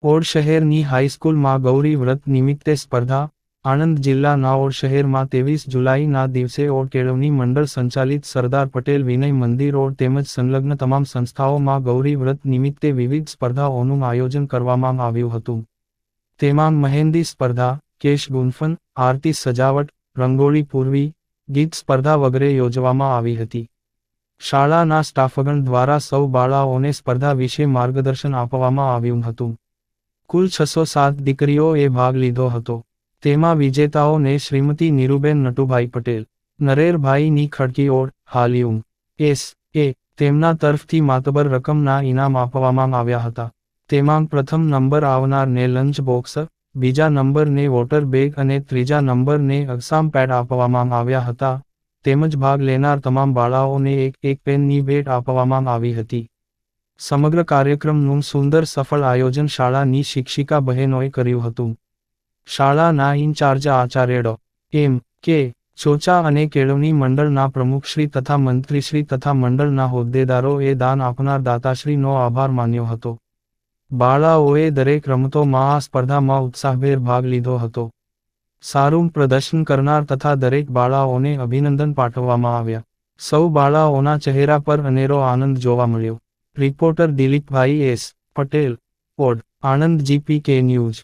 Odd શહેરની હાઈસ્કૂલમાં ગૌરી વ્રત નિમિત્તે સ્પર્ધા. આણંદ જિલ્લાના ઓડ શહેરમાં 23 જુલાઈના દિવસે ઓડ કેળવણી મંડળ સંચાલિત સરદાર પટેલ વિનય મંદિર ઓડ તેમજ સંલગ્ન તમામ સંસ્થાઓમાં ગૌરી વ્રત નિમિત્તે વિવિધ સ્પર્ધાઓનું આયોજન કરવામાં આવ્યું હતું. તેમાં મહેંદી સ્પર્ધા, કેશ ગુંફન, આરતી સજાવટ, રંગોળી પૂરવી, ગીત સ્પર્ધા વગેરે યોજવામાં આવી હતી. શાળાના સ્ટાફગણ દ્વારા સૌ બાળાઓને સ્પર્ધા વિશે માર્ગદર્શન આપવામાં આવ્યું હતું. કુલ 607 દીકરીઓએ ભાગ લીધો હતો. તેમાં વિજેતાઓને શ્રીમતી નીરુબેન નટુભાઈ પટેલ, નરેરભાઈની ખડકી ઓડ, હાલિયુમ S.A. તેમના તરફથી માતબર રકમના ઇનામ આપવામાં આવ્યા હતા. તેમાં પ્રથમ નંબર આવનારને લંચ બોક્સ, બીજા નંબરને વોટર બેગ અને ત્રીજા નંબરને એક્ઝામ પેડ આપવામાં આવ્યા હતા. તેમજ ભાગ લેનાર તમામ બાળાઓને એક પેનની ભેટ આપવામાં આવી હતી. સમગ્ર કાર્યક્રમનું સુંદર સફળ આયોજન શાળાની શિક્ષિકા બહેનોએ કર્યું હતું. શાળાના ઇન્ચાર્જ આચાર્ય ડો. M.K. ચોચા અને કેળવણી મંડળના પ્રમુખશ્રી તથા મંત્રીશ્રી તથા મંડળના હોદ્દેદારોએ દાન આપનાર દાતાશ્રીનો આભાર માન્યો હતો. બાળાઓએ દરેક રમતોમાં આ સ્પર્ધામાં ઉત્સાહભેર ભાગ લીધો હતો. સારું પ્રદર્શન કરનાર તથા દરેક બાળાઓને અભિનંદન પાઠવવામાં આવ્યા. સૌ બાળાઓના ચહેરા પર અનેરો આનંદ જોવા મળ્યો. રિપોર્ટર દિલીપભાઈ S. Patel, odd, Anand GPK news.